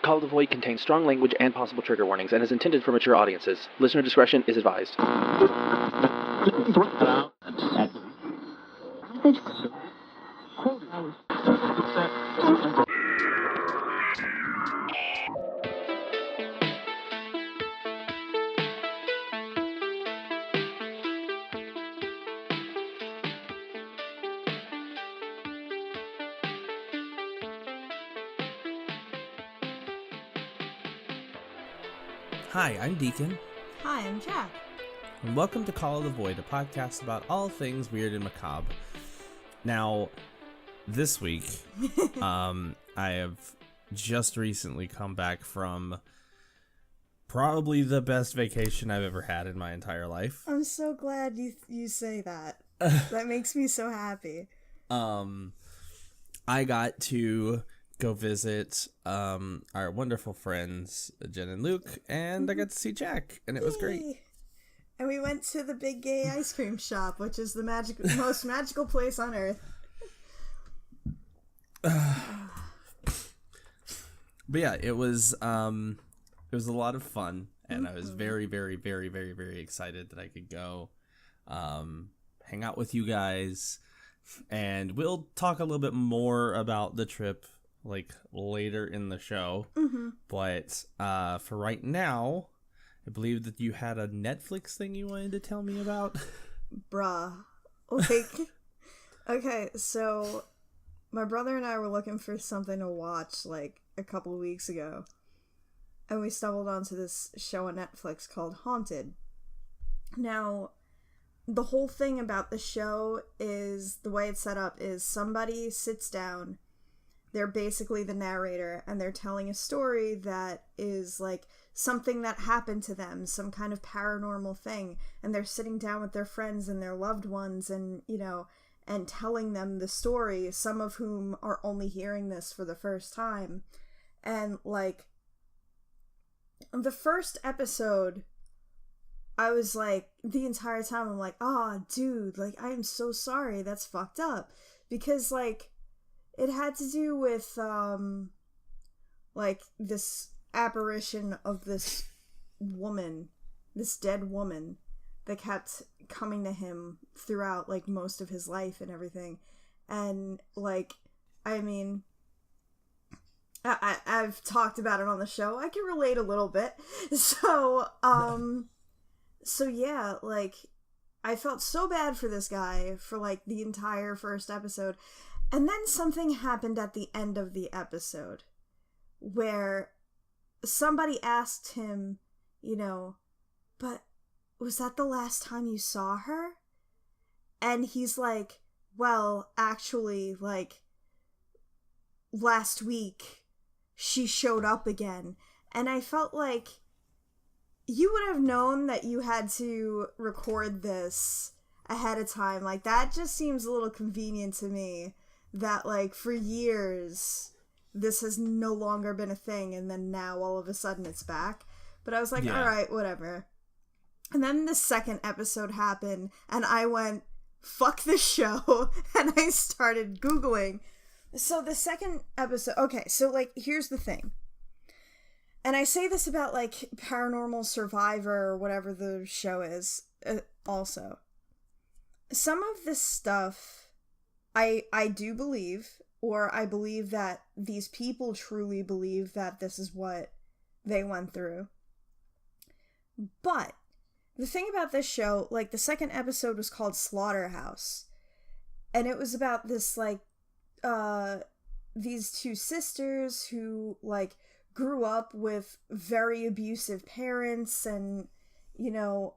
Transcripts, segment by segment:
Call of the Void contains strong language and possible trigger warnings and is intended for mature audiences. Listener discretion is advised. Hi, I'm Daekon. Hi, I'm Jack. And welcome to Call of the Void, a podcast about all things weird and macabre. Now, this week, I have just recently come back from probably the best vacation I've ever had in my entire life. I'm so glad you say that. That makes me so happy. I got to go visit our wonderful friends Jen and Luke, and I got to see Jack, and it was great. And we went to the Big Gay Ice Cream Shop, which is the most magical place on earth. But yeah, it was a lot of fun, and I was very, very, very, very, very excited that I could go hang out with you guys, and we'll talk a little bit more about the trip like later in the show. But for right now, I believe that you had a Netflix thing you wanted to tell me about. Bruh. Like, okay, so my brother and I were looking for something to watch like a couple of weeks ago, and we stumbled onto this show on Netflix called Haunted. Now, the whole thing about the show is, the way it's set up is somebody sits down. They're basically the narrator, and they're telling a story that is like something that happened to them, some kind of paranormal thing, and they're sitting down with their friends and their loved ones and, you know, and telling them the story, some of whom are only hearing this for the first time. And like, the first episode, I was like, the entire time I'm like, oh dude, like, I am so sorry, that's fucked up. Because like, it had to do with, like, this apparition of this woman, this dead woman, that kept coming to him throughout, like, most of his life and everything. And, like, I mean, I've talked about it on the show. I can relate a little bit. So, so yeah, like, I felt so bad for this guy for, like, the entire first episode. And then something happened at the end of the episode where somebody asked him, you know, but was that the last time you saw her? And he's like, well, actually, like, last week she showed up again. And I felt like you would have known that you had to record this ahead of time. Like, that just seems a little convenient to me. That, like, for years, this has no longer been a thing, and then now, all of a sudden, it's back. But I was like, yeah. Alright, whatever. And then the second episode happened, and I went, fuck this show, and I started Googling. So the second episode, okay, so, like, here's the thing. And I say this about, like, Paranormal Survivor, or whatever the show is, also. Some of this stuff I do believe, or I believe that these people truly believe that this is what they went through. But the thing about this show, like, the second episode was called Slaughterhouse. And it was about this, like, these two sisters who, like, grew up with very abusive parents, and, you know,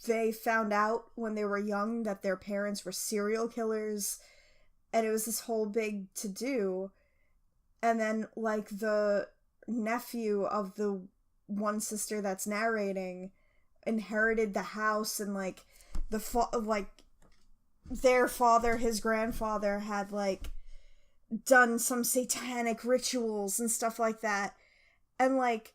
they found out when they were young that their parents were serial killers, and it was this whole big to-do. And then, like, the nephew of the one sister that's narrating inherited the house, and, like, their father, his grandfather, had, like, done some satanic rituals and stuff like that. And, like,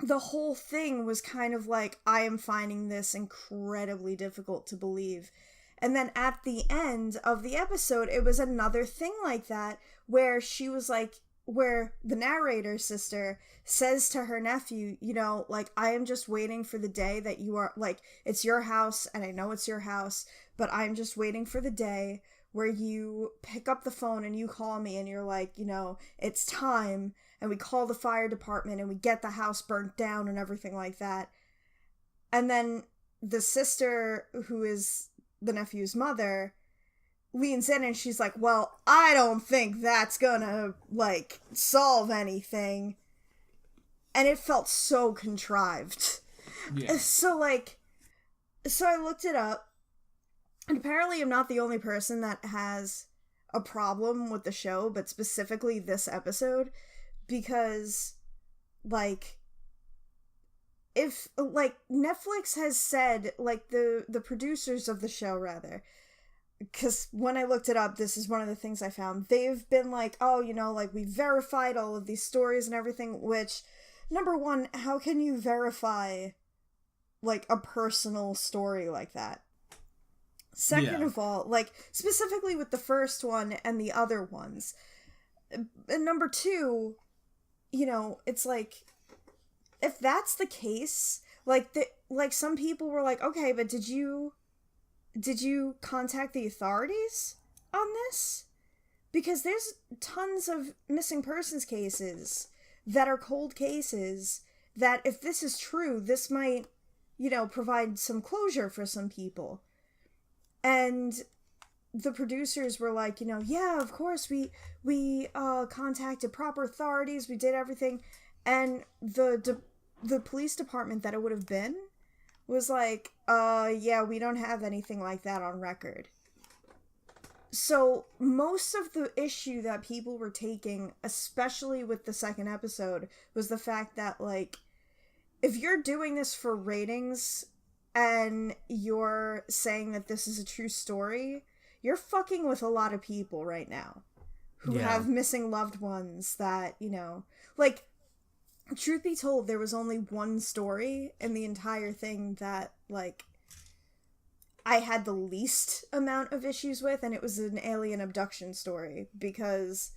the whole thing was kind of like, I am finding this incredibly difficult to believe. And then at the end of the episode, it was another thing like that, where she was like, where the narrator's sister says to her nephew, you know, like, I am just waiting for the day that you are, like, it's your house, and I know it's your house, but I'm just waiting for the day where you pick up the phone and you call me and you're like, you know, it's time, and we call the fire department and we get the house burnt down and everything like that. And then the sister, who is the nephew's mother, leans in and she's like, well, I don't think that's gonna, like, solve anything. And it felt so contrived. Yeah. So I looked it up, and apparently I'm not the only person that has a problem with the show, but specifically this episode, because, like, if, like, Netflix has said, like, the producers of the show, rather, because when I looked it up, this is one of the things I found. They've been like, oh, you know, like, we verified all of these stories and everything, which, number one, how can you verify, like, a personal story like that? Second of all, like, specifically with the first one and the other ones. And number two, you know, it's like, if that's the case, like, some people were like, okay, but did you contact the authorities on this? Because there's tons of missing persons cases that are cold cases that, if this is true, this might, you know, provide some closure for some people. And the producers were like, you know, yeah, of course, we contacted proper authorities, we did everything. And the police department that it would have been was like, yeah, we don't have anything like that on record. So most of the issue that people were taking, especially with the second episode, was the fact that, like, if you're doing this for ratings and you're saying that this is a true story, you're fucking with a lot of people right now who have missing loved ones that, you know, like, truth be told, there was only one story in the entire thing that, like, I had the least amount of issues with, and it was an alien abduction story, because,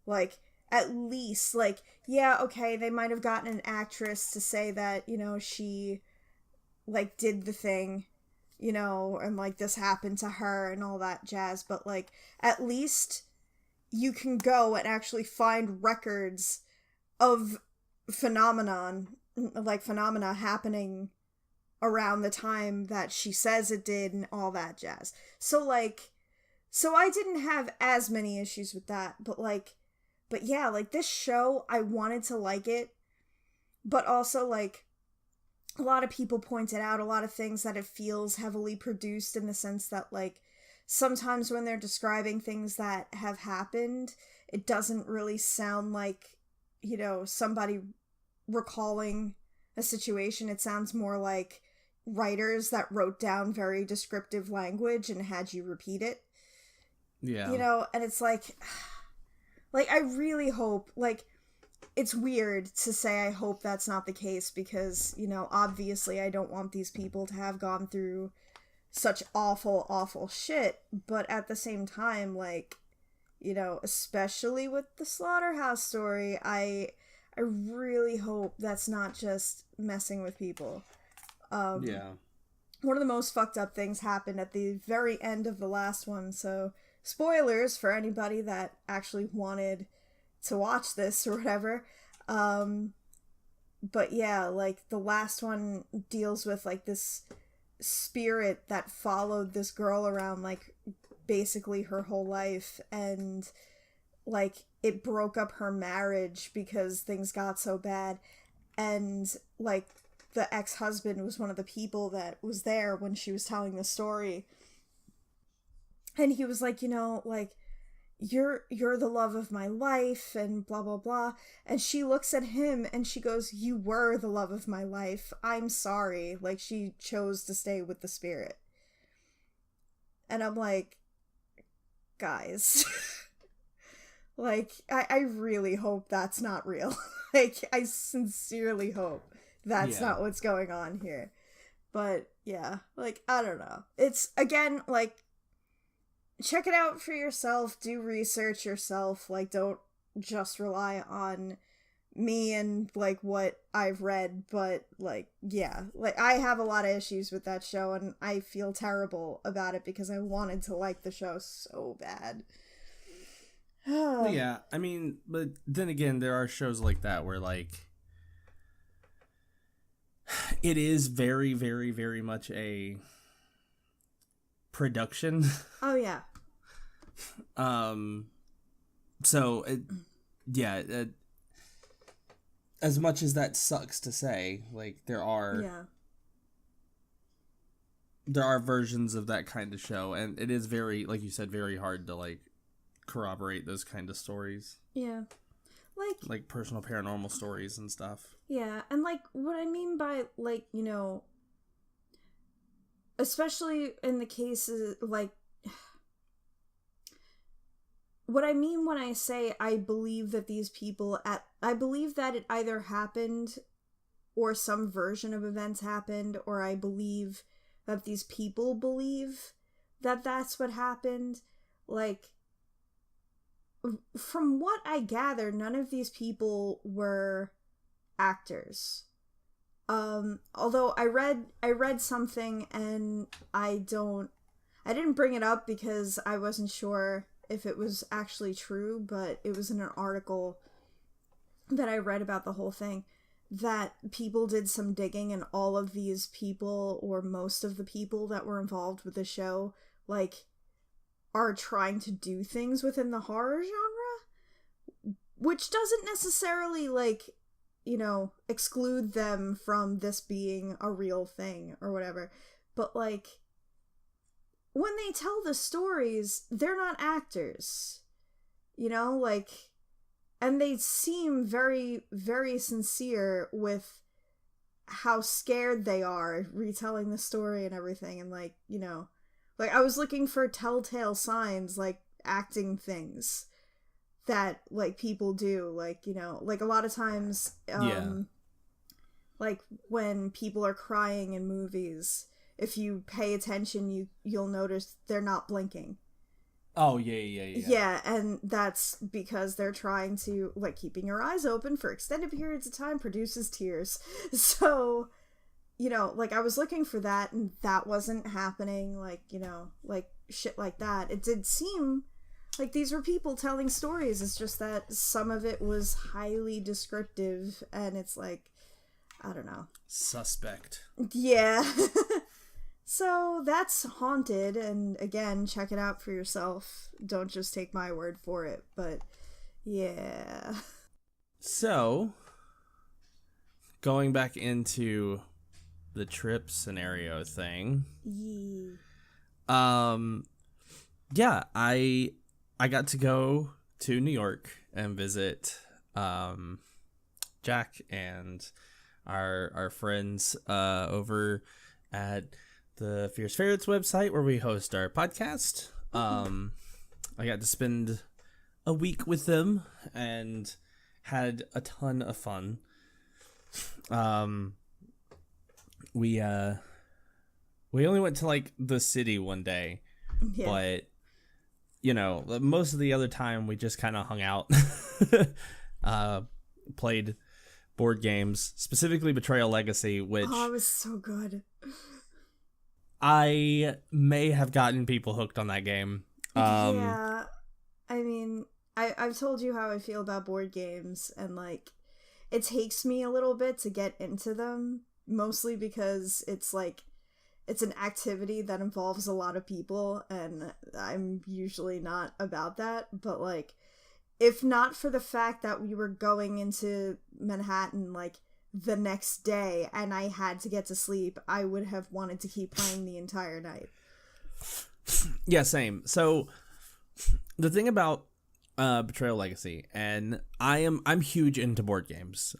like, at least, like, yeah, okay, they might have gotten an actress to say that, you know, she, like, did the thing, you know, and, like, this happened to her and all that jazz, but, like, at least you can go and actually find records of phenomena happening around the time that she says it did and all that jazz. So I didn't have as many issues with that, but yeah, like, this show, I wanted to like it, but also, like, a lot of people pointed out a lot of things that it feels heavily produced, in the sense that, like, sometimes when they're describing things that have happened, it doesn't really sound like, you know, somebody recalling a situation. It sounds more like writers that wrote down very descriptive language and had you repeat it. Yeah. You know, and it's like, I really hope, like, it's weird to say I hope that's not the case, because, you know, obviously I don't want these people to have gone through such awful, awful shit, but at the same time, like, you know, especially with the slaughterhouse story, I really hope that's not just messing with people. Yeah. One of the most fucked up things happened at the very end of the last one, so spoilers for anybody that actually wanted to watch this or whatever. But yeah, like, the last one deals with, like, this spirit that followed this girl around, like, basically her whole life, and, like, it broke up her marriage because things got so bad, and, like, the ex-husband was one of the people that was there when she was telling the story, and he was like, you know, like, you're the love of my life, and blah blah blah, and she looks at him and she goes, you were the love of my life, I'm sorry. Like, she chose to stay with the spirit. And I'm like, guys, like, I really hope that's not real. Like, I sincerely hope that's not what's going on here. But yeah, like, I don't know, it's, again, like, check it out for yourself, do research yourself, like, don't just rely on me and, like, what I've read, but, like, yeah. Like, I have a lot of issues with that show, and I feel terrible about it because I wanted to like the show so bad. Yeah, I mean, but then again, there are shows like that where, like, it is very, very, very much a production. Oh, yeah. So, as much as that sucks to say, like, there are versions of that kind of show, and it is very, like you said, very hard to, like, corroborate those kind of stories. Yeah. Like personal paranormal stories and stuff. Yeah, and, like, what I mean by, like, you know, especially in the cases, like, what I mean when I say I believe that these people I believe that it either happened or some version of events happened, or I believe that these people believe that that's what happened. Like, from what I gather, none of these people were actors. Although I read something, and I didn't bring it up because I wasn't sure if it was actually true, but it was in an article that I read about the whole thing, that people did some digging, and all of these people, or most of the people that were involved with the show, like, are trying to do things within the horror genre, which doesn't necessarily, like, you know, exclude them from this being a real thing or whatever, but, like, when they tell the stories, they're not actors, you know, like, and they seem very, very sincere with how scared they are retelling the story and everything, and, like, you know, like, I was looking for telltale signs, like, acting things that, like, people do, like, you know, like, a lot of times, like, when people are crying in movies, if you pay attention, you'll notice they're not blinking. Oh, yeah. Yeah, and that's because they're trying to, like, keeping your eyes open for extended periods of time produces tears. So, you know, like, I was looking for that, and that wasn't happening, like, you know, like, shit like that. It did seem like these were people telling stories. It's just that some of it was highly descriptive, and it's like, I don't know. Suspect. Yeah. So that's Haunted, and again, check it out for yourself. Don't just take my word for it, but yeah. So, going back into the trip scenario thing. Yeah, I got to go to New York and visit Jack and our friends over at the Fierce Ferrets website, where we host our podcast. I got to spend a week with them and had a ton of fun. We only went to, like, the city one day, but, you know, most of the other time we just kind of hung out, played board games, specifically Betrayal Legacy, which... Oh, it was so good. I may have gotten people hooked on that game. Yeah, I mean, I've told you how I feel about board games, and, like, it takes me a little bit to get into them, mostly because it's, like, it's an activity that involves a lot of people, and I'm usually not about that, but, like, if not for the fact that we were going into Manhattan, like, the next day, and I had to get to sleep, I would have wanted to keep playing the entire night. Yeah, same. So, the thing about Betrayal Legacy, and I'm huge into board games.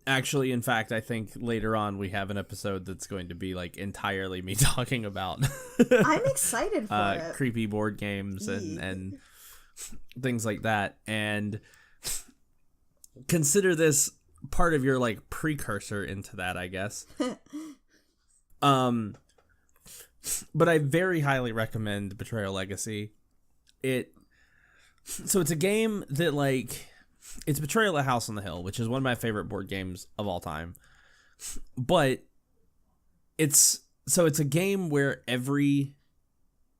Actually, in fact, I think later on we have an episode that's going to be, like, entirely me talking about I'm excited for it. Creepy board games and things like that. And consider this part of your, like, precursor into that, I guess. But I very highly recommend Betrayal Legacy. It So it's a game that, like, it's Betrayal at House on the Hill, which is one of my favorite board games of all time. But it's a game where every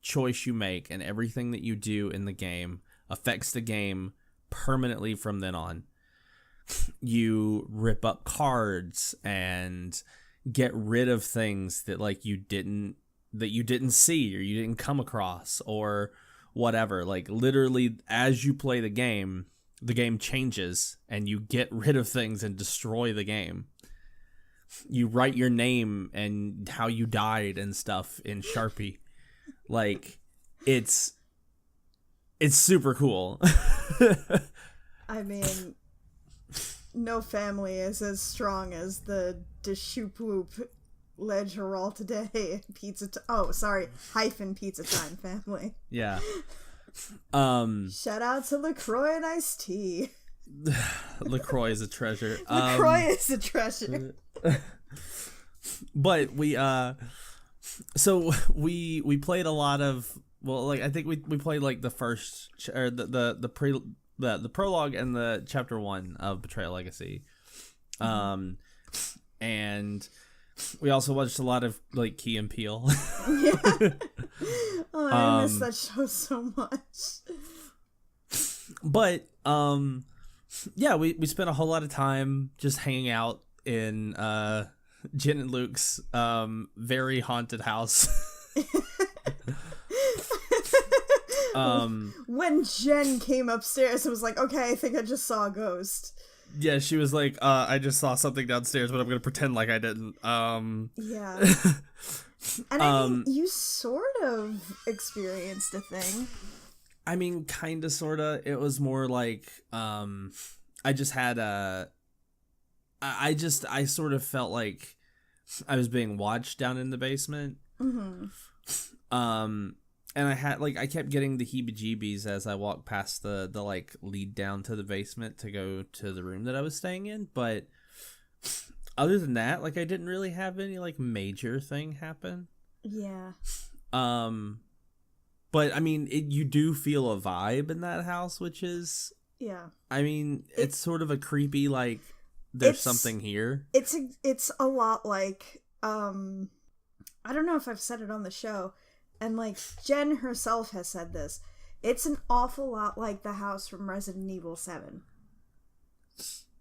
choice you make and everything that you do in the game affects the game permanently from then on. You rip up cards and get rid of things that, like, you didn't see or you didn't come across or whatever. Like, literally, as you play the game changes and you get rid of things and destroy the game. You write your name and how you died and stuff in Sharpie. Like, it's super cool. I mean, no family is as strong as the Deshoop Ledger all today pizza time family. Yeah. Shout out to LaCroix and Iced Tea. LaCroix is a treasure. LaCroix is a treasure. But we played a lot of, well, like, I think we played like the first or the prologue and the chapter 1 of Betrayal Legacy. And we also watched a lot of, like, Key and Peele. Yeah. Oh, I miss that show so much. But yeah, we spent a whole lot of time just hanging out in Jen and Luke's very haunted house. When Jen came upstairs, it was like, okay, I think I just saw a ghost. Yeah, she was like, I just saw something downstairs, but I'm gonna pretend like I didn't. Yeah. And I mean, you sort of experienced a thing. I mean, kinda, sorta. It was more like, I just had I sort of felt like I was being watched down in the basement. Mm-hmm. And I had, like, I kept getting the heebie-jeebies as I walked past the like, lead down to the basement to go to the room that I was staying in. But other than that, like, I didn't really have any, like, major thing happen. Yeah. But, I mean, you do feel a vibe in that house, which is... Yeah. I mean, it's sort of a creepy, like, there's something here. It's a lot like, I don't know if I've said it on the show, and, like, Jen herself has said this. It's an awful lot like the house from Resident Evil 7.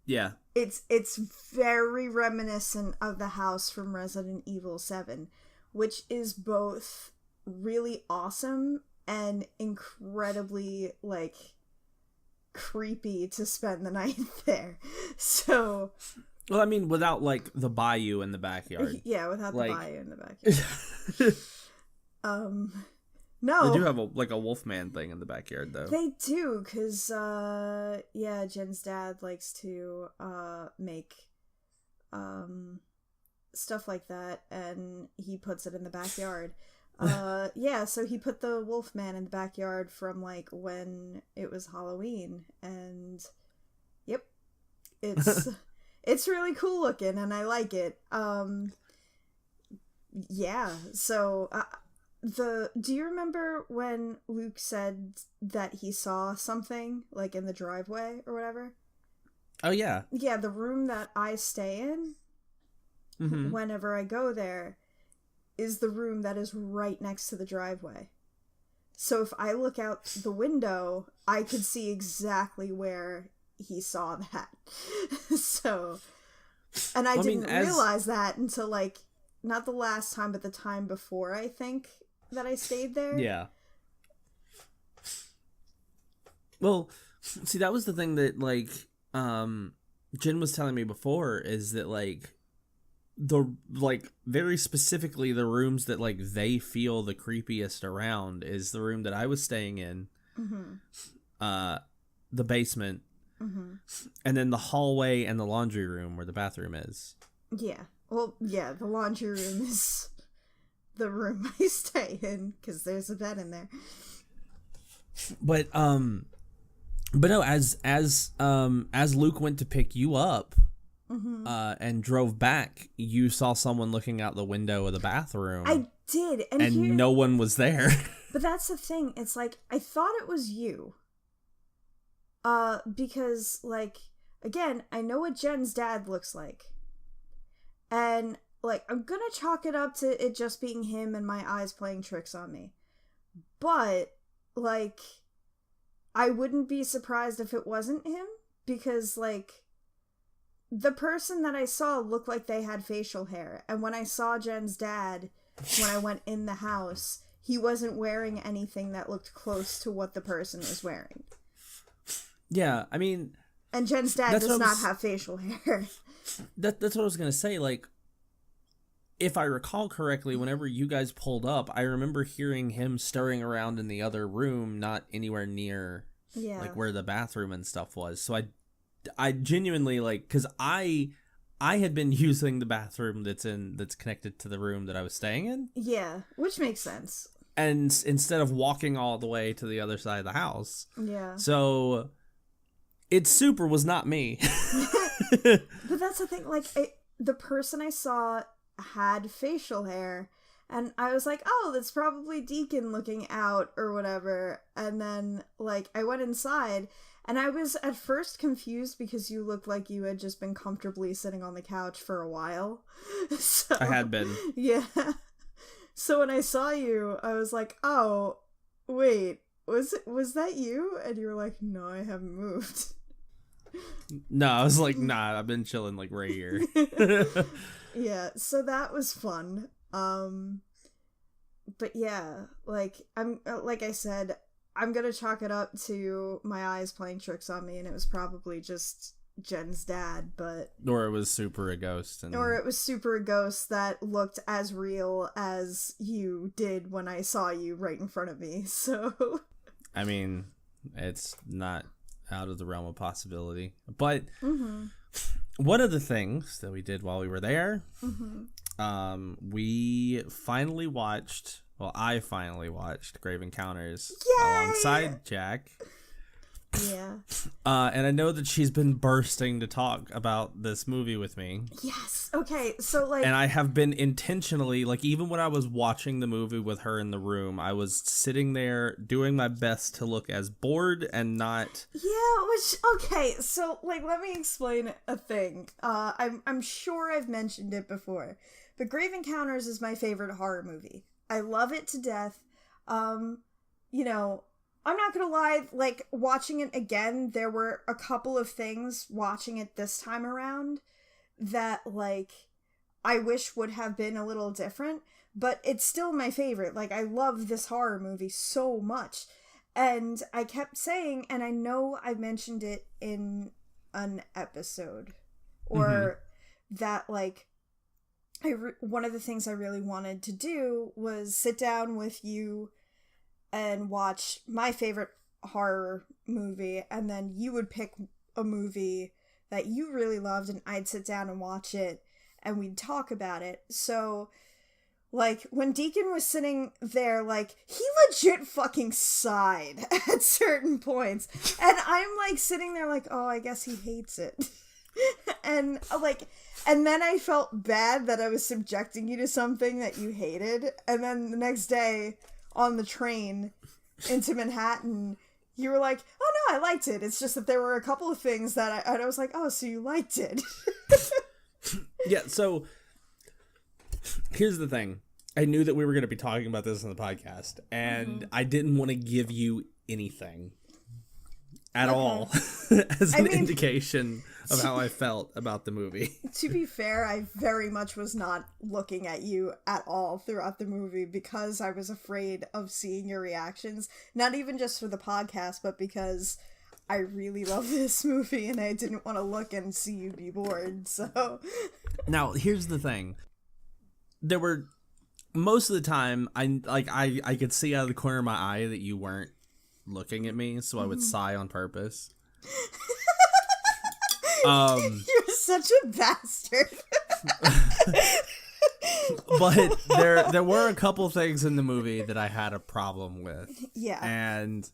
Yeah. It's very reminiscent of the house from Resident Evil 7, which is both really awesome and incredibly, like, creepy to spend the night there. So, well, I mean, without, like, the bayou in the backyard. Yeah, without like... the bayou in the backyard. No. They do have a Wolfman thing in the backyard, though. They do, because, yeah, Jen's dad likes to, make, stuff like that, and he puts it in the backyard. Yeah, so he put the Wolfman in the backyard from, like, when it was Halloween, and, yep, it's really cool looking, and I like it. Yeah, so, do you remember when Luke said that he saw something, like, in the driveway or whatever? Oh, yeah. Yeah, the room that I stay in, mm-hmm. whenever I go there, is the room that is right next to the driveway. So if I look out the window, I could see exactly where he saw that. So, and I didn't realize that until, like, not the last time, but the time before, I think, that I stayed there. Yeah. Well, see, that was the thing that, like, Jen was telling me before, is that, like, very specifically the rooms that, like, they feel the creepiest around is the room that I was staying in, mm-hmm. The basement, mm-hmm. and then the hallway and the laundry room where the bathroom is. Yeah. Well, yeah, the laundry room is the room I stay in, because there's a bed in there. But no, as Luke went to pick you up, mm-hmm. And drove back, you saw someone looking out the window of the bathroom. I did, and no one was there. But that's the thing. It's like, I thought it was you, Because, like, again, I know what Jen's dad looks like. And, like, I'm gonna chalk it up to it just being him and my eyes playing tricks on me. But, like, I wouldn't be surprised if it wasn't him, because, like, the person that I saw looked like they had facial hair. And when I saw Jen's dad, when I went in the house, he wasn't wearing anything that looked close to what the person was wearing. Yeah, I mean... And Jen's dad does not have facial hair. That's what I was going to say. Like, if I recall correctly, whenever you guys pulled up, I remember hearing him stirring around in the other room, not anywhere near, like, where the bathroom and stuff was. So I genuinely, like, because I had been using the bathroom that's connected to the room that I was staying in. Yeah, which makes sense. And instead of walking all the way to the other side of the house. Yeah. So... It super was not me. But that's the thing, like, the person I saw had facial hair, and I was like, oh, that's probably Daekon looking out, or whatever, and then, like, I went inside, and I was at first confused because you looked like you had just been comfortably sitting on the couch for a while. So, I had been. Yeah. So when I saw you, I was like, oh, wait, was that you? And you were like, no, I haven't moved. No, I was like, nah, I've been chilling, like, right here. Yeah, so that was fun. But yeah, like, like I said, I'm gonna chalk it up to my eyes playing tricks on me, and it was probably just Jen's dad, but... Or it was super a ghost. Or it was super a ghost that looked as real as you did when I saw you right in front of me, so... I mean, it's not out of the realm of possibility. But one of the things that we did while we were there, we finally watched... Well, I finally watched Grave Encounters alongside Jack. Yeah. And I know that she's been bursting to talk about this movie with me. Yes. Okay, so, like... And I have been intentionally, like, even when I was watching the movie with her in the room, I was sitting there doing my best to look as bored and not... Yeah, which... Okay, so, like, let me explain a thing. I'm sure I've mentioned it before, but Grave Encounters is my favorite horror movie. I love it to death. You know... I'm not gonna lie, like, watching it again, there were a couple of things watching it this time around that, like, I wish would have been a little different, but it's still my favorite. Like, I love this horror movie so much. And I kept saying, and I know I mentioned it in an episode, or that, like, one of the things I really wanted to do was sit down with you and watch my favorite horror movie, and then you would pick a movie that you really loved, and I'd sit down and watch it, and we'd talk about it. So, like, when Daekon was sitting there, like, he legit fucking sighed at certain points, and I'm, like, sitting there like, oh, I guess he hates it. And, like, and then I felt bad that I was subjecting you to something that you hated, and then the next day... on the train into Manhattan, you were like, oh no, I liked it. It's just that there were a couple of things that I was like, oh, so you liked it. Yeah, so here's the thing. I knew that we were going to be talking about this on the podcast, and I didn't want to give you anything at all as an indication of how I felt about the movie. To be fair, I very much was not looking at you at all throughout the movie because I was afraid of seeing your reactions. Not even just for the podcast, but because I really love this movie and I didn't want to look and see you be bored, so... Now, here's the thing. There were... Most of the time, I could see out of the corner of my eye that you weren't looking at me, so I would sigh on purpose. You're such a bastard. But there were a couple things in the movie that I had a problem with. Yeah. And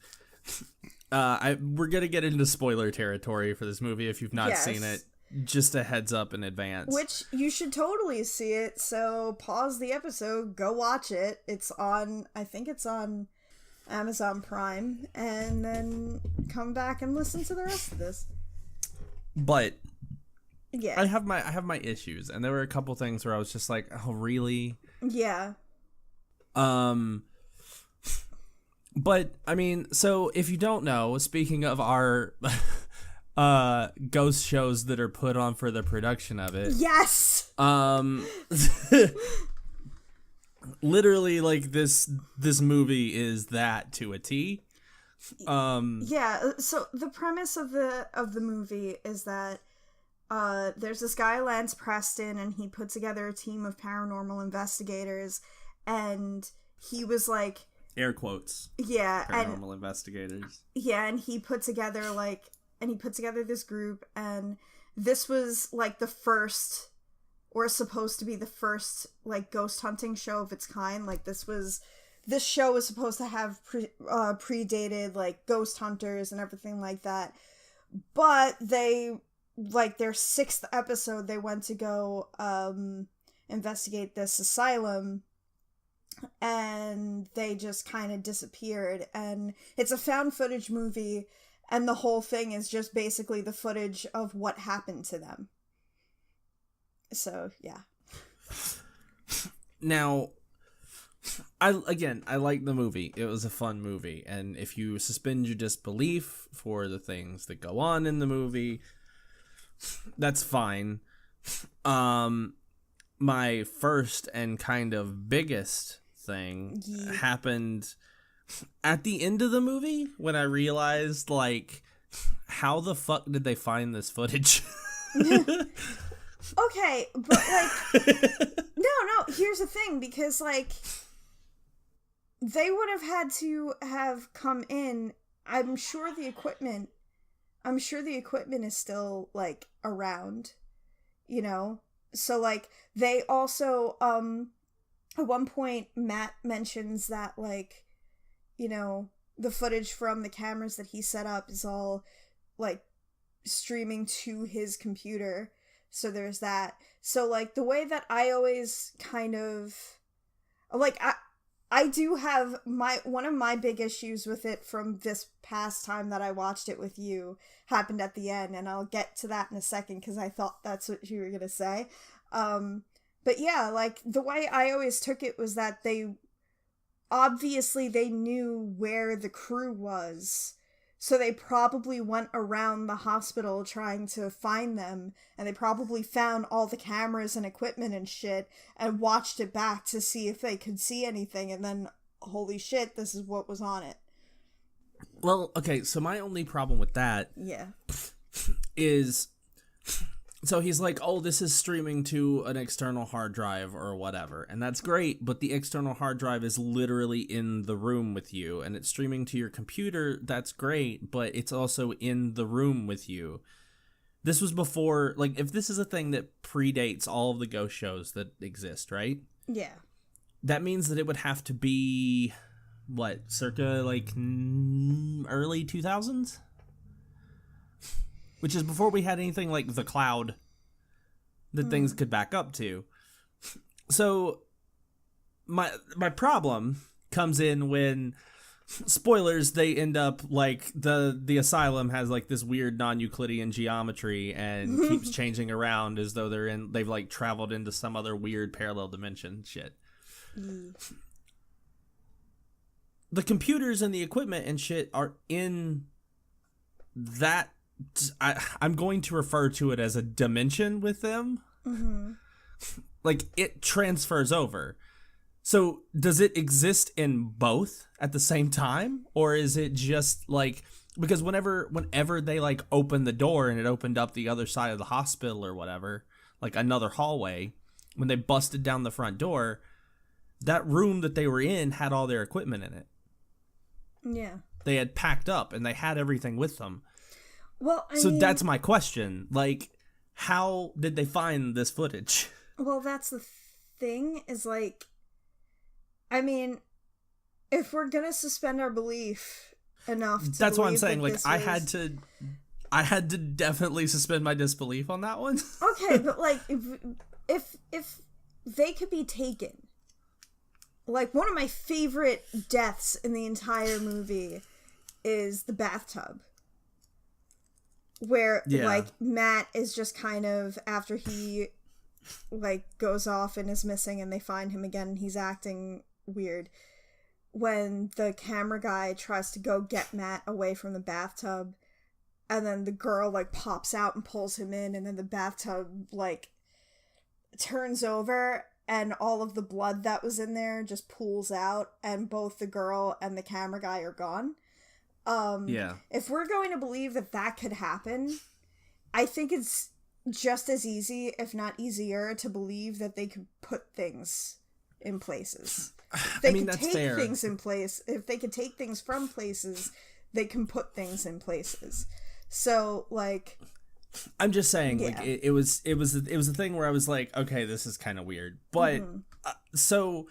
we're gonna get into spoiler territory for this movie if you've not seen it. Just a heads up in advance. Which you should totally see it, so pause the episode, go watch it. It's on, I think it's on Amazon Prime, and then come back and listen to the rest of this. But yeah, I have my issues, and there were a couple things where I was just like, oh, really? Yeah. But I mean, so if you don't know, speaking of our ghost shows that are put on for the production of it. Yes. Literally, like this movie is that to a T. Yeah, so the premise of the movie is that there's this guy, Lance Preston, and he put together a team of paranormal investigators, and he was like, air quotes. Yeah, paranormal investigators. Yeah, and he put together this group, and this was like the first, or supposed to be the first, like, ghost hunting show of its kind. Like, this show was supposed to have predated, like, ghost hunters and everything like that. But they, like, their 6th episode, they went to go investigate this asylum, and they just kind of disappeared. And it's a found footage movie, and the whole thing is just basically the footage of what happened to them. So, yeah. Now, I like the movie. It was a fun movie. And if you suspend your disbelief for the things that go on in the movie, that's fine. My first and kind of biggest thing happened at the end of the movie when I realized, like, how the fuck did they find this footage? Okay, but, like, no, here's the thing, because, like, they would have had to have come in. I'm sure the equipment is still, like, around, you know? So, like, they also, at one point, Matt mentions that, like, you know, the footage from the cameras that he set up is all, like, streaming to his computer. So there's that. So, like, the way that I always kind of, like, I do have one of my big issues with it from this past time that I watched it with you happened at the end, and I'll get to that in a second because I thought that's what you were gonna say. But yeah, like, the way I always took it was that they knew where the crew was, so they probably went around the hospital trying to find them, and they probably found all the cameras and equipment and shit, and watched it back to see if they could see anything, and then, holy shit, this is what was on it. Well, okay, so my only problem with that is, so he's like, oh, this is streaming to an external hard drive or whatever, and that's great, but the external hard drive is literally in the room with you, and it's streaming to your computer, that's great, but it's also in the room with you. This was before, like, if this is a thing that predates all of the ghost shows that exist, right? Yeah. That means that it would have to be, what, circa, like, early 2000s? Which is before we had anything like the cloud that things could back up to. So my problem comes in when, spoilers, they end up, like, the asylum has, like, this weird non-Euclidean geometry and keeps changing around as though they've like traveled into some other weird parallel dimension shit. The computers and the equipment and shit are in that, I'm going to refer to it as a dimension with them. Like, it transfers over. So does it exist in both at the same time? Or is it just like, because whenever they, like, opened the door and it opened up the other side of the hospital or whatever, like another hallway, when they busted down the front door, that room that they were in had all their equipment in it. Yeah. They had packed up and they had everything with them. Well, I mean, mean, that's my question. Like, how did they find this footage? Well, that's the thing, is, like, I mean, if we're gonna suspend our belief enough to that's what I'm saying. Like, I had to definitely suspend my disbelief on that one. Okay, but, like, if they could be taken, like, one of my favorite deaths in the entire movie is the bathtub. Where, like, Matt is just kind of, after he, like, goes off and is missing and they find him again and he's acting weird. When the camera guy tries to go get Matt away from the bathtub, and then the girl, like, pops out and pulls him in, and then the bathtub, like, turns over, and all of the blood that was in there just pools out, and both the girl and the camera guy are gone. If we're going to believe that that could happen, I think it's just as easy, if not easier, to believe that they could put things in places. They could that's take fair. things in place. If they could take things from places, they can put things in places. So, like, I'm just saying, like, it was a thing where I was like, okay, this is kind of weird, but so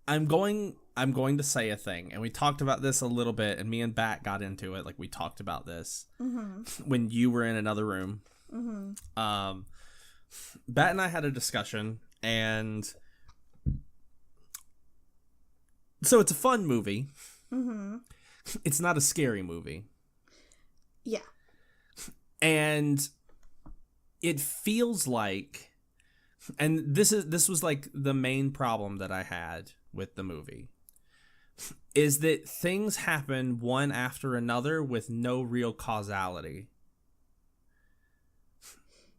I'm going to say a thing, and we talked about this a little bit, and me and Bat got into it. Like, we talked about this when you were in another room. Bat and I had a discussion, and so it's a fun movie. It's not a scary movie. Yeah. And it feels like, and this was like the main problem that I had with the movie, is that things happen one after another with no real causality.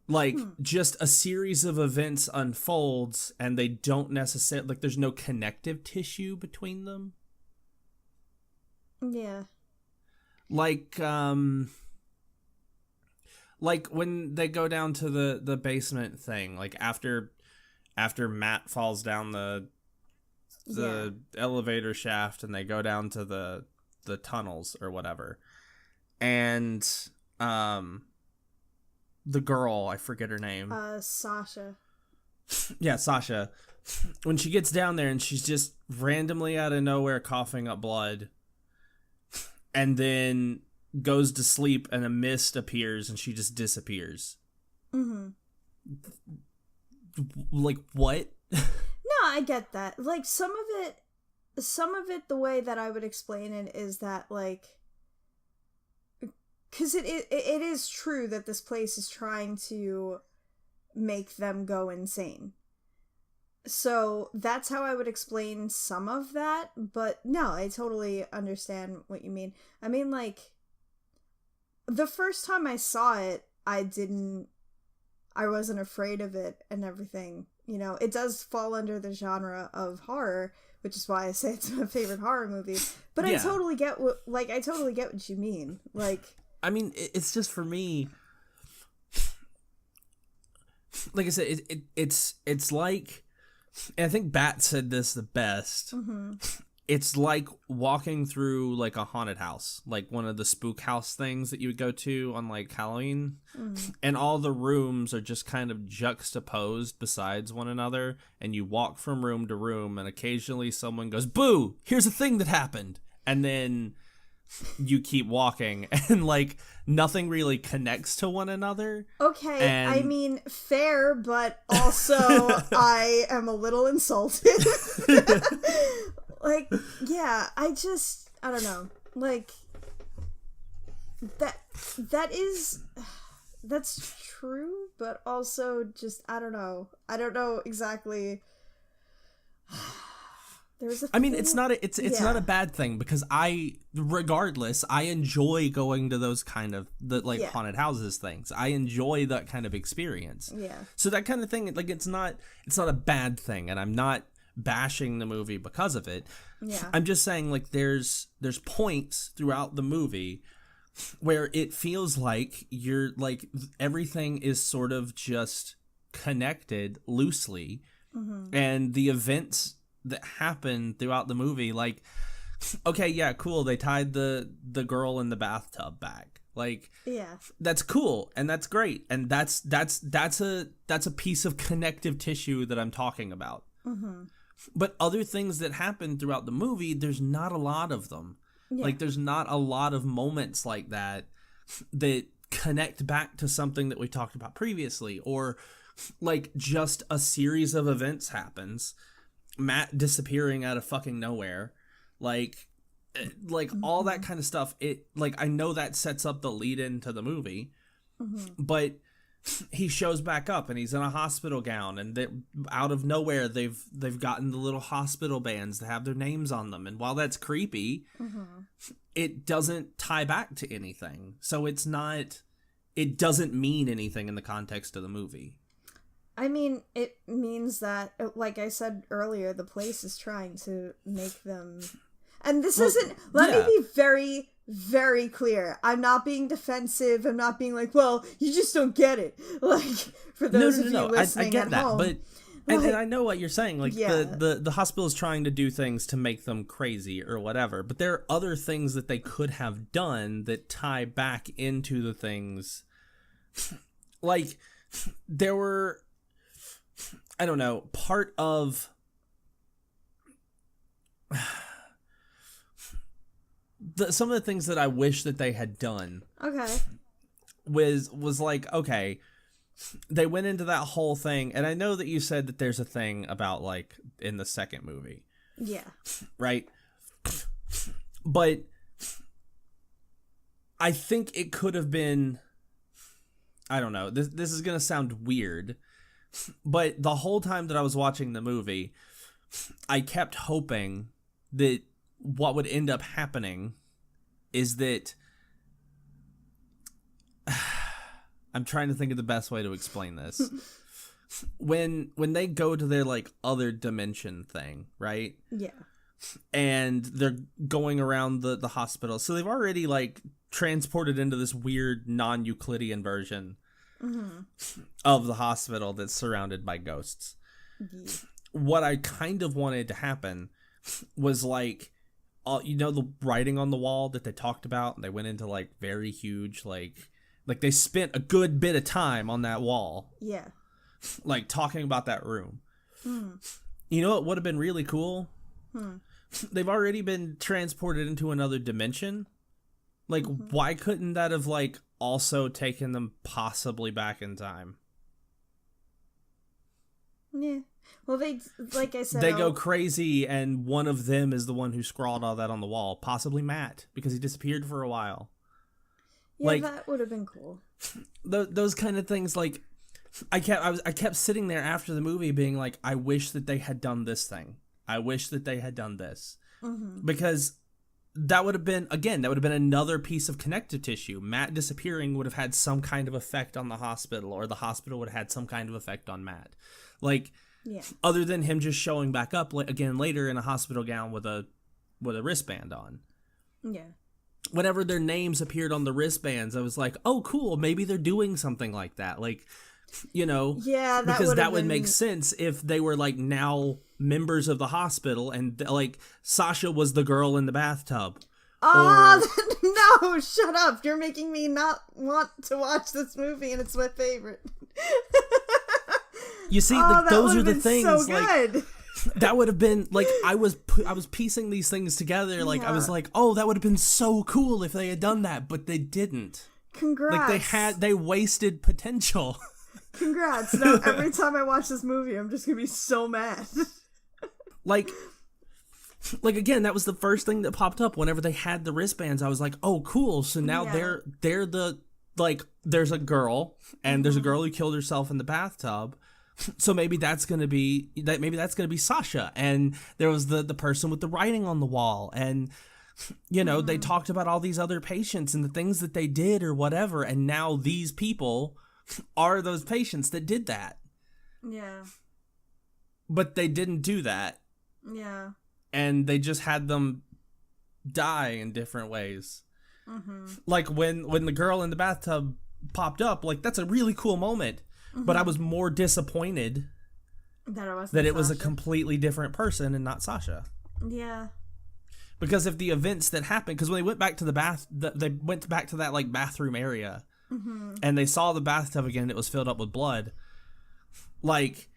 Like, just a series of events unfolds, and they don't necessarily, like, there's no connective tissue between them. Yeah. Like when they go down to the basement thing, like, after Matt falls down the elevator shaft, and they go down to the tunnels or whatever, and the girl, I forget her name. Sasha. Yeah, Sasha. When she gets down there and she's just randomly out of nowhere coughing up blood, and then goes to sleep and a mist appears and she just disappears. Like, what? No, I get that. Like, some of it, the way that I would explain it is that, like, because it is true that this place is trying to make them go insane. So that's how I would explain some of that, but no, I totally understand what you mean. I mean, like, the first time I saw it, I wasn't afraid of it and everything. You know, it does fall under the genre of horror, which is why I say it's my favorite horror movie. But yeah. I totally get what you mean. Like, I mean, it's just, for me, like I said, it's like, and I think Bat said this the best. It's like walking through, like, a haunted house, like one of the spook house things that you would go to on, like, Halloween, and all the rooms are just kind of juxtaposed besides one another, and you walk from room to room, and occasionally someone goes, "Boo! Here's a thing that happened," and then you keep walking, and, like, nothing really connects to one another. Okay, and I mean, fair, but also I am a little insulted. Like, yeah, I don't know. Like, that's true, but also just, I don't know exactly. I mean, it's not a bad thing, because regardless, I enjoy going to those kind of haunted houses things. I enjoy that kind of experience. Yeah. So that kind of thing, like, it's not a bad thing, and I'm not bashing the movie because of it. Yeah. I'm just saying, like, there's points throughout the movie where it feels like you're, like, everything is sort of just connected loosely, and the events that happen throughout the movie, like, okay, yeah, cool, they tied the girl in the bathtub back, like, yeah, that's cool and that's great, and that's a piece of connective tissue that I'm talking about. But other things that happen throughout the movie, there's not a lot of them. Like, there's not a lot of moments like that connect back to something that we talked about previously, or like, just a series of events happens. Matt disappearing out of fucking nowhere. Like all that kind of stuff. It, like, I know that sets up the lead into the movie, but he shows back up and he's in a hospital gown, and out of nowhere they've gotten the little hospital bands that have their names on them. And while that's creepy, it doesn't tie back to anything. So it doesn't mean anything in the context of the movie. I mean, it means that, like I said earlier, the place is trying to make them... And this isn't... Let me be very, very clear. I'm not being defensive. I'm not being like, well, you just don't get it. Like, for those of you listening I get at that, home. But... And I know what you're saying. Like, yeah. the hospital is trying to do things to make them crazy or whatever. But there are other things that they could have done that tie back into the things. Like, there were... I don't know, part of some of the things that I wish that they had done. Okay. Was like, okay, they went into that whole thing, and I know that you said that there's a thing about, like, in the second movie. Yeah. Right? But I think it could have been, I don't know, this is going to sound weird, but the whole time that I was watching the movie, I kept hoping that what would end up happening is that... I'm trying to think of the best way to explain this. When they go to their, like, other dimension thing, right? Yeah. And they're going around the hospital. So they've already, like, transported into this weird non-Euclidean version of the hospital that's surrounded by ghosts. Yeah. What I kind of wanted to happen was, like, the writing on the wall that they talked about. They went into, like, very huge, like they spent a good bit of time on that wall. Yeah. Like, talking about that room. You know what would have been really cool? They've already been transported into another dimension. Like, why couldn't that have, like, also taken them possibly back in time? Yeah. Well, they, like I said... They go crazy, and one of them is the one who scrawled all that on the wall. Possibly Matt, because he disappeared for a while. Yeah, like, that would have been cool. Those kind of things, like... I kept sitting there after the movie being like, I wish that they had done this thing. I wish that they had done this. Because... that would have been another piece of connective tissue. Matt disappearing would have had some kind of effect on the hospital, or the hospital would have had some kind of effect on Matt. Like, other than him just showing back up again later in a hospital gown with a wristband on. Yeah. Whenever their names appeared on the wristbands, I was like, oh, cool, maybe they're doing something like that. Like, yeah, because that would make sense if they were, like, now members of the hospital, and, like, Sasha was the girl in the bathtub. No, shut up. You're making me not want to watch this movie, and it's my favorite. You see, those are the things, so good. Like, that would have been, like, I was piecing these things together, like, I was like, oh, that would have been so cool if they had done that, but they didn't. Congrats. Like, they wasted potential. Congrats. Now, every time I watch this movie, I'm just gonna be so mad. Like, again, that was the first thing that popped up whenever they had the wristbands. I was like, oh, cool. So now they're the, like, there's a girl, and there's a girl who killed herself in the bathtub. So maybe that's gonna be Sasha. And there was the person with the writing on the wall, and they talked about all these other patients and the things that they did or whatever, and now these people are those patients that did that. Yeah. But they didn't do that. Yeah. And they just had them die in different ways. Like when the girl in the bathtub popped up, like, that's a really cool moment. But I was more disappointed that it was a completely different person and not Sasha. Yeah. Because if the events that happened, because when they went back to they went back to that, like, bathroom area, and they saw the bathtub again, it was filled up with blood. Like,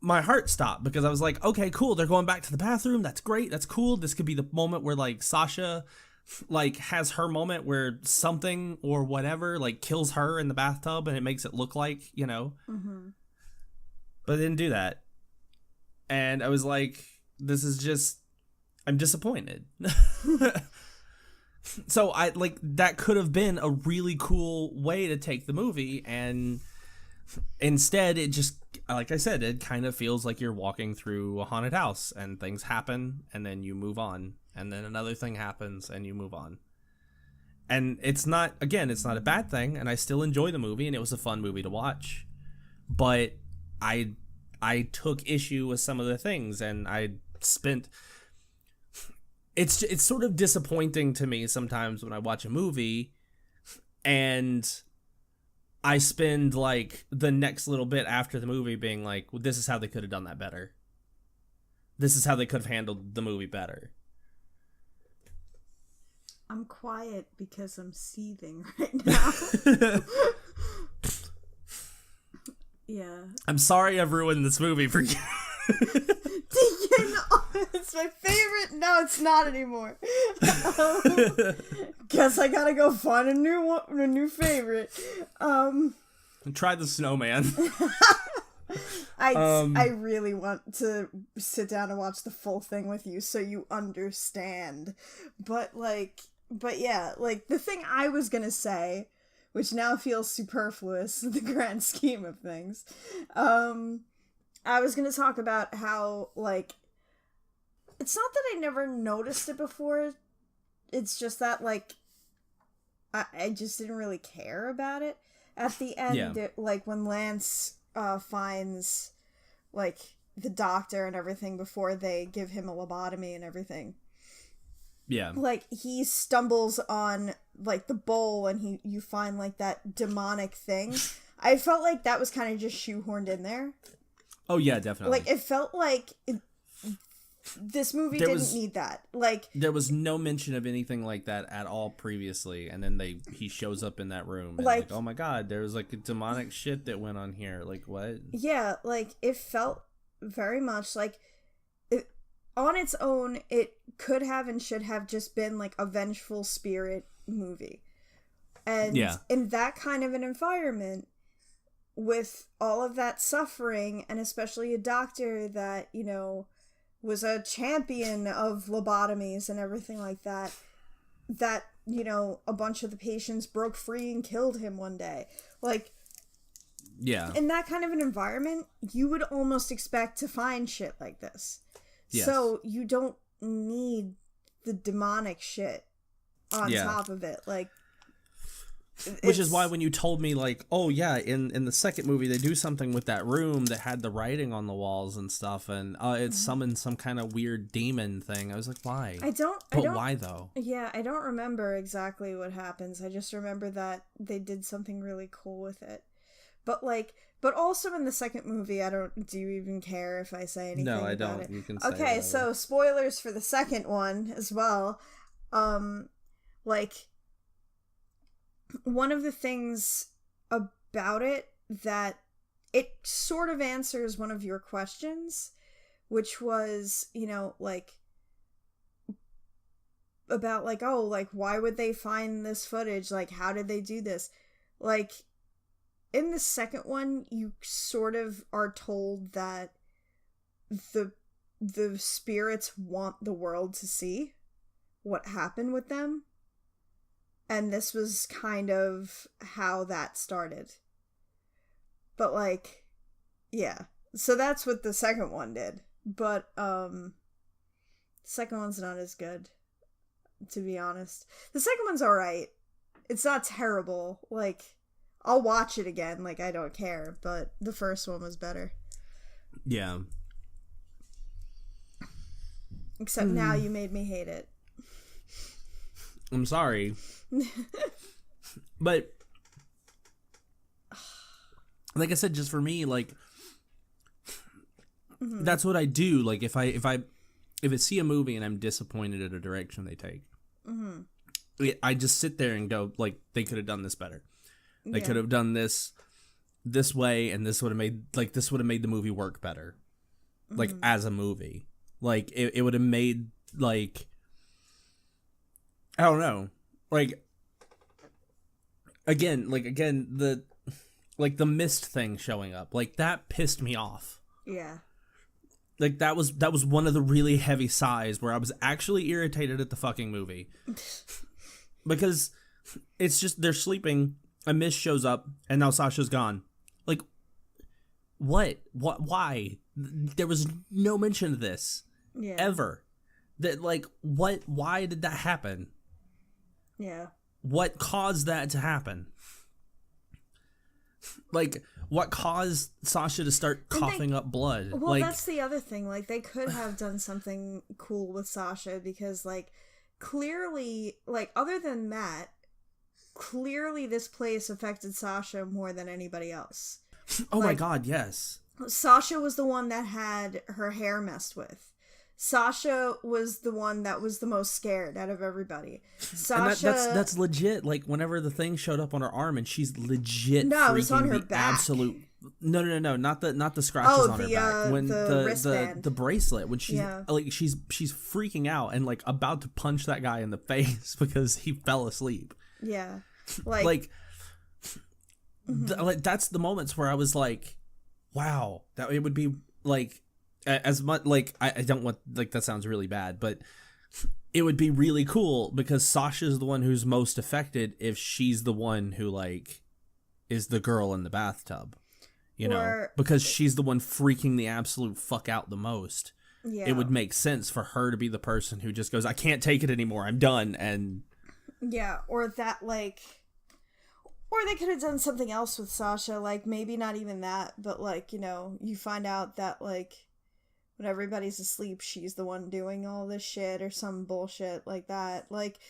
my heart stopped, because I was like, okay, cool, they're going back to the bathroom. That's great. That's cool. This could be the moment where, like, Sasha, like has her moment where something or whatever like kills her in the bathtub and it makes it look like, you know, but it didn't do that. And I was like, this is just, I'm disappointed. So I like, that could have been a really cool way to take the movie, and instead it just, like I said, it kind of feels like you're walking through a haunted house and things happen and then you move on, and then another thing happens and you move on. And it's not a bad thing, and I still enjoy the movie, and it was a fun movie to watch. But I took issue with some of the things, and I spent... It's sort of disappointing to me sometimes when I watch a movie and I spend like the next little bit after the movie being like, well, this is how they could have done that better. This is how they could have handled the movie better. I'm quiet because I'm seething right now. Yeah. I'm sorry I've ruined this movie for you. Daekon, it's my favorite. No, it's not anymore. Guess I gotta go find a new favorite. Try the snowman. I really want to sit down and watch the full thing with you so you understand. But yeah, like the thing I was gonna say, which now feels superfluous in the grand scheme of things, I was gonna talk about how, like, it's not that I never noticed it before, it's just that, like, I just didn't really care about it. At the end, like, when Lance finds, like, the doctor and everything before they give him a lobotomy and everything. Yeah. Like, he stumbles on, like, the bowl and you find, like, that demonic thing. I felt like that was kind of just shoehorned in there. Oh, yeah, definitely. Like, it felt like this movie didn't need that. Like, there was no mention of anything like that at all previously, and then he shows up in that room, and like, oh my god, there was, like, a demonic shit that went on here. Like, what? Yeah, like, it felt very much like, on its own, it could have and should have just been, like, a vengeful spirit movie. And in that kind of an environment, with all of that suffering, and especially a doctor that, you know, was a champion of lobotomies and everything like that, you know, a bunch of the patients broke free and killed him one day. Like, yeah. In that kind of an environment, you would almost expect to find shit like this. Yes. So you don't need the demonic shit on top of it. Like, which is why when you told me, like, oh yeah, in the second movie they do something with that room that had the writing on the walls and stuff, and it summoned some kind of weird demon thing, I was like, why? Why though? Yeah, I don't remember exactly what happens. I just remember that they did something really cool with it. But also in the second movie, do you even care if I say anything about it? No, I don't. You can say whatever. So spoilers for the second one as well. Like, one of the things about it that it sort of answers one of your questions, which was, you know, like, about, like, oh, like, why would they find this footage? Like, how did they do this? Like, in the second one, you sort of are told that the spirits want the world to see what happened with them. And this was kind of how that started. But, like, yeah. So that's what the second one did. But, the second one's not as good, to be honest. The second one's alright. It's not terrible. Like, I'll watch it again. Like, I don't care. But the first one was better. Yeah. Except now you made me hate it. I'm sorry. But like I said, just for me, like, that's what I do. Like, if I see a movie and I'm disappointed at a direction they take, I just sit there and go, like, they could have done this better. They could have done this way, and this would have made the movie work better. Like, as a movie, like, it would have made, like, I don't know. Like, again, the mist thing showing up, like, that pissed me off. Yeah. Like, that was one of the really heavy sighs where I was actually irritated at the fucking movie. Because it's just, they're sleeping, a mist shows up, and now Sasha's gone. Like, what? Why? There was no mention of this. Yeah. Ever. That, like, why did that happen? Yeah. What caused that to happen? Like, what caused Sasha to start coughing up blood? Well, like, that's the other thing. Like, they could have done something cool with Sasha because, like, clearly, like, other than Matt, clearly this place affected Sasha more than anybody else. Oh like, my god, yes. Sasha was the one that had her hair messed with. Sasha was the one that was the most scared out of everybody. Sasha, and that's legit. Like, whenever the thing showed up on her arm, and she's legit. No, it was on her back. Absolute. No, not the scratches on her back. When the wristband, the bracelet. When she's like she's freaking out and like about to punch that guy in the face because he fell asleep. Yeah, like that's the moments where I was like, wow, that it would be like. As much like I don't want like that sounds really bad, but it would be really cool because Sasha's the one who's most affected if she's the one who like is the girl in the bathtub, you know, because she's the one freaking the absolute fuck out the most. Yeah. It would make sense for her to be the person who just goes, I can't take it anymore, I'm done. And yeah, or that like, or they could have done something else with Sasha, like maybe not even that, but like, you know, you find out that like when everybody's asleep, she's the one doing all this shit or some bullshit like that. Like,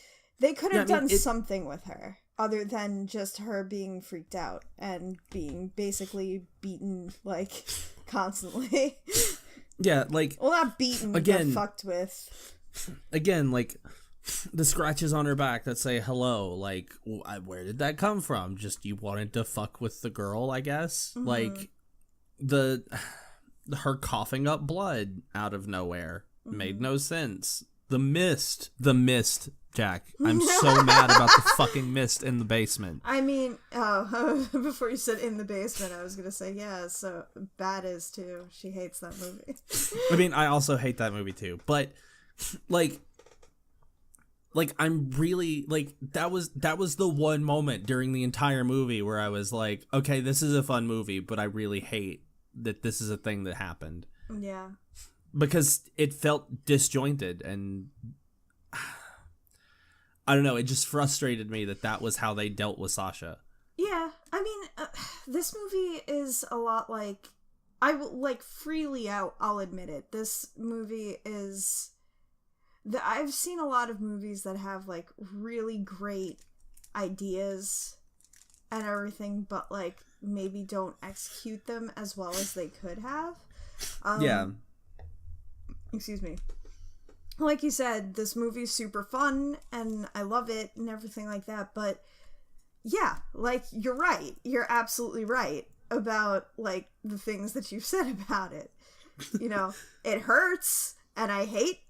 they could have done something with her other than just her being freaked out and being basically beaten, like, constantly. Yeah, like... Well, not beaten, again, but fucked with. Again, like, the scratches on her back that say hello, like, where did that come from? Just you wanted to fuck with the girl, I guess? Mm-hmm. Like, her coughing up blood out of nowhere made no sense. The mist, Jack. I'm so mad about the fucking mist in the basement. I mean, before you said in the basement, I was gonna say, yeah, so Bat is too. She hates that movie. I mean, I also hate that movie too, but like I'm really like that was the one moment during the entire movie where I was like, okay, this is a fun movie, but I really hate that this is a thing that happened. Yeah. Because it felt disjointed and I don't know, it just frustrated me that was how they dealt with Sasha. Yeah, I mean, this movie is a lot like, I will, like, freely out, I'll admit it. This movie is, I've seen a lot of movies that have, like, really great ideas and everything, but, like, maybe don't execute them as well as they could have. Yeah. Excuse me. Like you said, this movie's super fun, and I love it, and everything like that, but yeah, like, you're right. You're absolutely right about, like, the things that you've said about it. You know, it hurts, and I hate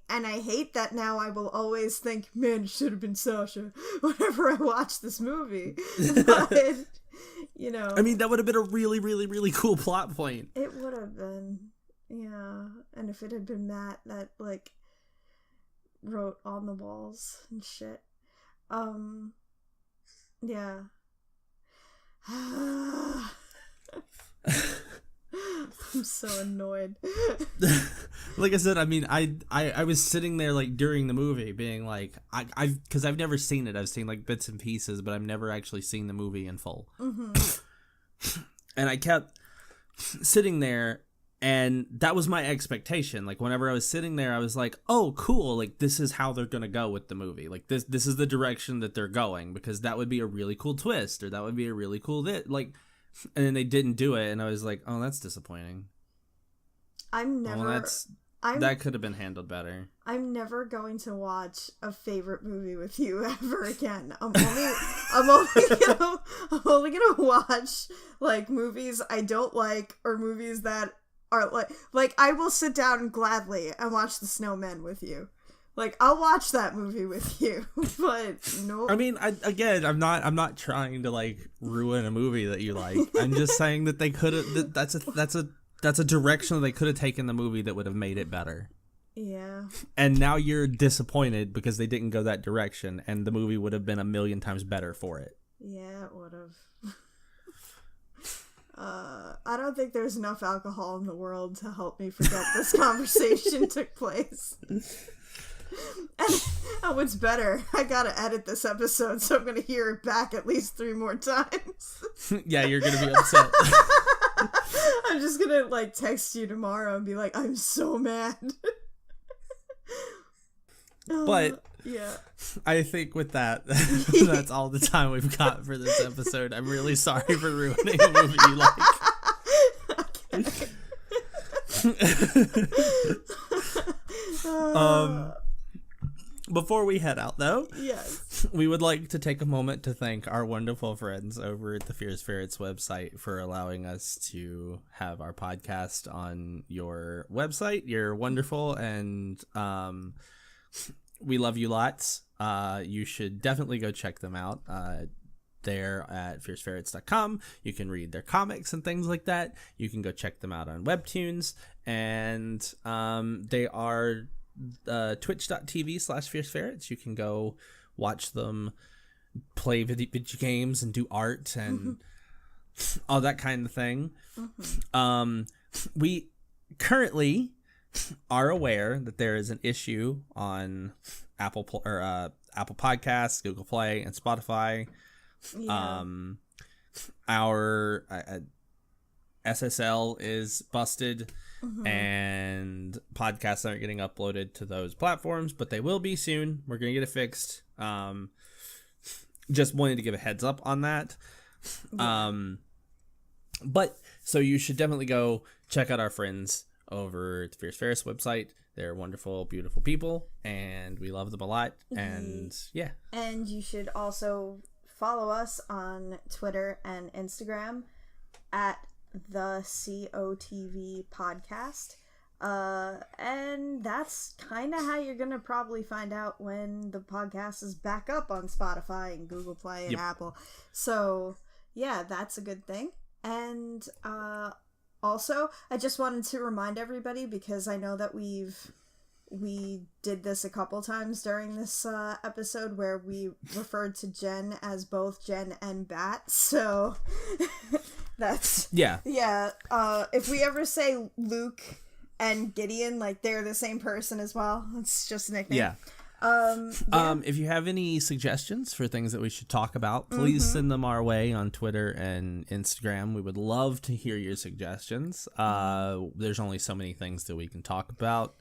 that now I will always think, man, it should have been Sasha whenever I watch this movie. But, you know. I mean, that would have been a really, really, really cool plot point. It would have been, yeah. And if it had been Matt that, like, wrote on the walls and shit. Yeah. I'm so annoyed. Like I said, I mean, I was sitting there like during the movie being like, because I've never seen it. I've seen like bits and pieces, but I've never actually seen the movie in full. Mm-hmm. And I kept sitting there, and that was my expectation. Like whenever I was sitting there, I was like, oh, cool. Like this is how they're going to go with the movie. Like this is the direction that they're going, because that would be a really cool twist, or that would be a really cool like. And then they didn't do it, and I was like, "Oh, that's disappointing." That could have been handled better. I'm never going to watch a favorite movie with you ever again. I'm only gonna watch like movies I don't like, or movies that are like I will sit down gladly and watch The Snowmen with you. Like, I'll watch that movie with you, but no. I mean, I'm not trying to like ruin a movie that you like. I'm just saying that they could have. That's a direction that they could have taken the movie that would have made it better. Yeah. And now you're disappointed because they didn't go that direction, and the movie would have been a million times better for it. Yeah, it would have. I don't think there's enough alcohol in the world to help me forget this conversation took place. And what's better, I gotta edit this episode, so I'm gonna hear it back at least 3 more times. Yeah, you're gonna be upset. I'm just gonna like text you tomorrow and be like, I'm so mad. But yeah, I think with that, that's all the time we've got for this episode. I'm really sorry for ruining a movie you like. Before we head out, though, yes, we would like to take a moment to thank our wonderful friends over at the Fierce Ferrets website for allowing us to have our podcast on your website. You're wonderful, and we love you lots. You should definitely go check them out. They're at fierceferrets.com. You can read their comics and things like that. You can go check them out on Webtoons, and they are twitch.tv/fierceferrets. You can go watch them play video games and do art and all that kind of thing. We currently are aware that there is an issue on Apple Podcasts, Google Play, and Spotify. yeah. Our SSL is busted, and podcasts aren't getting uploaded to those platforms, but they will be soon. We're gonna get it fixed. Just wanted to give a heads up on that. But so you should definitely go check out our friends over at the Fierce Ferrets website. They're wonderful, beautiful people, and we love them a lot. And yeah. And you should also follow us on Twitter and Instagram at the COTV podcast. And that's kind of how you're gonna probably find out when the podcast is back up on Spotify and Google Play and Apple. So yeah, that's a good thing. And also, I just wanted to remind everybody, because I know that we did this a couple times during this episode where we referred to Jen as both Jen and Bat. So that's yeah. If we ever say Luke and Gideon, like they're the same person as well. It's just a nickname. Yeah. If you have any suggestions for things that we should talk about, please send them our way on Twitter and Instagram. We would love to hear your suggestions. There's only so many things that we can talk about.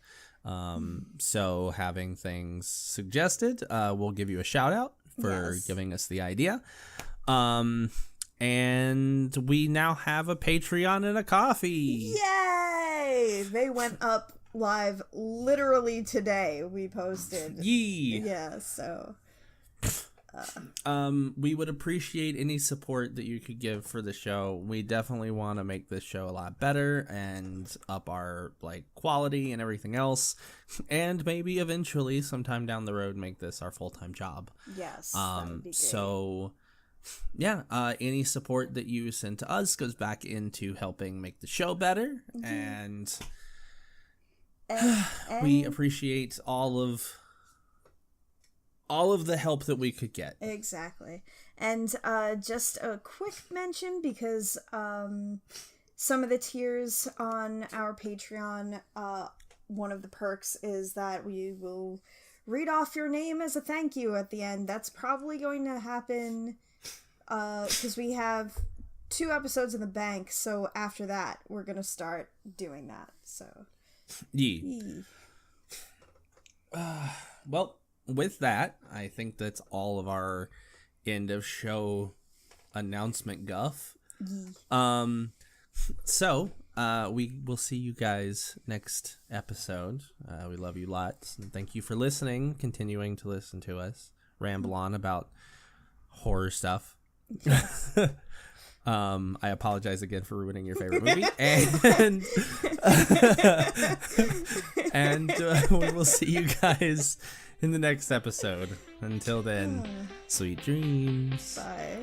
So having things suggested, we'll give you a shout out for giving us the idea. And we now have a Patreon and a coffee. Yay! They went up live literally today. We posted. Yee! Yeah, so we would appreciate any support that you could give for the show. We definitely want to make this show a lot better and up our like quality and everything else, and maybe eventually sometime down the road make this our full-time job. Yes, that would be great. So yeah, any support that you send to us goes back into helping make the show better, and we appreciate all of the help that we could get. Exactly. And just a quick mention, because some of the tiers on our Patreon, one of the perks is that we will read off your name as a thank you at the end. That's probably going to happen because we have 2 episodes in the bank, so after that we're going to start doing that. So well, with that, I think that's all of our end of show announcement guff. So we will see you guys next episode. We love you lots, and thank you for listening, continuing to listen to us ramble on about horror stuff. Yes. I apologize again for ruining your favorite movie, and we will see you guys in the next episode. Until then, sweet dreams. Bye.